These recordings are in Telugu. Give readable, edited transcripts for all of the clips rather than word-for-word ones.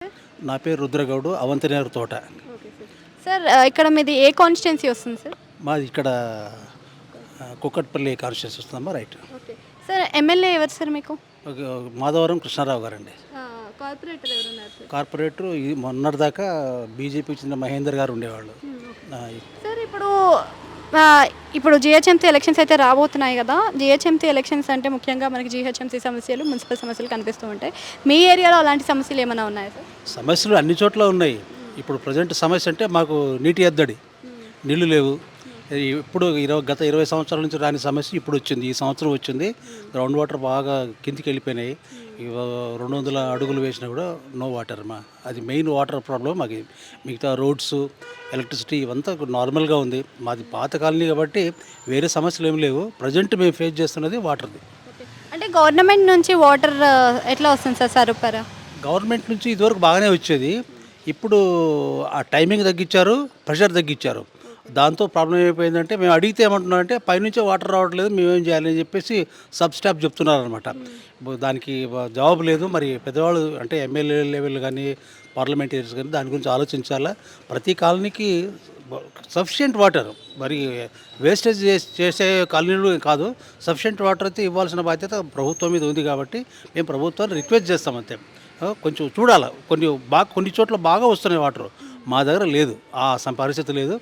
నా పేరు రుద్రగౌడు, అవంతినేరు తోట. Okay sir. సార్ ఇక్కడ మీది ఏ కాన్స్టిట్యున్సీ వస్తుంది సార్? మాది ఇక్కడ కుక్కట్పల్లి కాన్స్టిట్యూన్సీ వస్తుందమ్మా. రైట్. Okay sir. ఎమ్మెల్యే ఎవరు సార్ మీకు? మాధవరం కృష్ణారావు గారండి. కార్పొరేటర్ ఎవరున్నారు సార్? కార్పొరేటర్ మొన్నటిదాకా బీజేపీకి చెందిన మహేందర్ గారు ఉండేవాళ్ళు. సార్ ఇప్పుడు జిహెచ్ఎంసీ ఎలక్షన్స్ అయితే రాబోతున్నాయి కదా. జిహెచ్ఎంసీ ఎలక్షన్స్ అంటే ముఖ్యంగా మనకి జిహెచ్ఎంసీ సమస్యలు, మున్సిపల్ సమస్యలు కనిపిస్తూ ఉంటాయి. మీ ఏరియాలో అలాంటి సమస్యలు ఏమైనా ఉన్నాయా సార్? సమస్యలు అన్ని చోట్ల ఉన్నాయి. ఇప్పుడు ప్రజెంట్ సమస్య అంటే మాకు నీటి ఎద్దడి, నీళ్లు లేవు. ఇప్పుడు గత 20 సంవత్సరాల నుంచి రాని సమస్య ఇప్పుడు వచ్చింది, ఈ సంవత్సరం వచ్చింది. గ్రౌండ్ వాటర్ బాగా కిందికి వెళ్ళిపోయినాయి. 200 అడుగులు వేసినా కూడా నో వాటర్ మా. అది మెయిన్ వాటర్ ప్రాబ్లం మాకు. మిగతా రోడ్స్, ఎలక్ట్రిసిటీ ఇవంతా నార్మల్గా ఉంది. మాది పాత కాలనీ కాబట్టి వేరే సమస్యలు ఏమి లేవు. ప్రజెంట్ మేము ఫేస్ చేస్తున్నది వాటర్ది. అంటే గవర్నమెంట్ నుంచి వాటర్ ఎట్లా వస్తుంది సార్ సరఫరా? గవర్నమెంట్ నుంచి ఇదివరకు బాగానే వచ్చేది. ఇప్పుడు ఆ టైమింగ్ తగ్గించారు, ప్రెషర్ తగ్గించారు. దాంతో ప్రాబ్లం ఏమైపోయిందంటే, మేము అడిగితే ఏమంటున్నారంటే పైనుంచే వాటర్ రావట్లేదు, మేమేం చేయాలని చెప్పేసి సబ్ స్టాఫ్ చెప్తున్నారనమాట. దానికి జవాబు లేదు. మరి పెద్దవాళ్ళు అంటే ఎమ్మెల్యే లెవెల్ కానీ పార్లమెంటరీస్ కానీ దాని గురించి ఆలోచించాలా. ప్రతి కాలనీకి సఫిషియెంట్ వాటర్, మరి వేస్టేజ్ చేసే కాలనీలు కాదు, సఫిషియెంట్ వాటర్ అయితే ఇవ్వాల్సిన బాధ్యత ప్రభుత్వం మీద ఉంది. కాబట్టి మేము ప్రభుత్వాన్ని రిక్వెస్ట్ చేస్తాం అంతే. కొంచెం చూడాలి. కొన్ని చోట్ల బాగా వస్తున్నాయి వాటర్, మా దగ్గర లేదు, ఆ పరిస్థితి లేదు.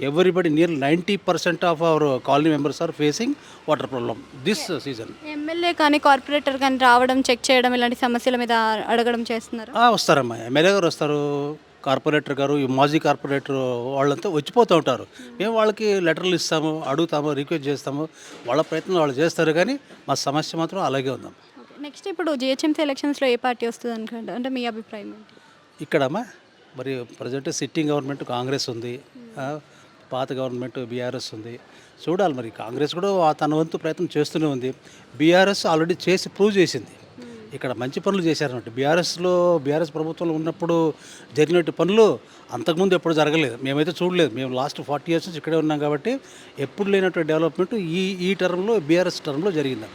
Everybody near 90% of our colony members are facing water problem this season. MLA కానీ కార్పొరేటర్ కానీ రావడం, చెక్ చేయడం, ఇలాంటి సమస్యల మీద అడగడం చేస్తున్నారు? వస్తారమ్మా, ఎమ్మెల్యే గారు వస్తారు, కార్పొరేటర్ గారు, ఈ మాజీ కార్పొరేటర్ వాళ్ళంతా వచ్చిపోతూ ఉంటారు. మేము వాళ్ళకి లెటర్లు ఇస్తాము, అడుగుతాము, రిక్వెస్ట్ చేస్తాము. వాళ్ళ ప్రయత్నం వాళ్ళు చేస్తారు, కానీ మా సమస్య మాత్రం అలాగే ఉందాం. నెక్స్ట్ ఇప్పుడు జిహెచ్ఎంసీ ఎలక్షన్స్లో ఏ పార్టీ వస్తుంది అనుకుంటా, అంటే మీ అభిప్రాయం ఏంటి? ఇక్కడమ్మా మరి ప్రజెంట్ సిట్టింగ్ గవర్నమెంట్ కాంగ్రెస్ ఉంది, పాత గవర్నమెంట్ బీఆర్ఎస్ ఉంది. చూడాలి, మరి కాంగ్రెస్ కూడా తన వంతు ప్రయత్నం చేస్తూనే ఉంది. బీఆర్ఎస్ ఆల్రెడీ చేసి ప్రూవ్ చేసింది, ఇక్కడ మంచి పనులు చేశారన్నమాట. బీఆర్ఎస్ ప్రభుత్వంలో ఉన్నప్పుడు జరిగినట్టు పనులు అంతకుముందు ఎప్పుడు జరగలేదు, మేమైతే చూడలేదు. మేము లాస్ట్ 40 years నుంచి ఇక్కడే ఉన్నాం కాబట్టి ఎప్పుడు లేనటువంటి డెవలప్మెంట్ ఈ టర్మ్లో, బీఆర్ఎస్ టర్మ్లో జరిగింది.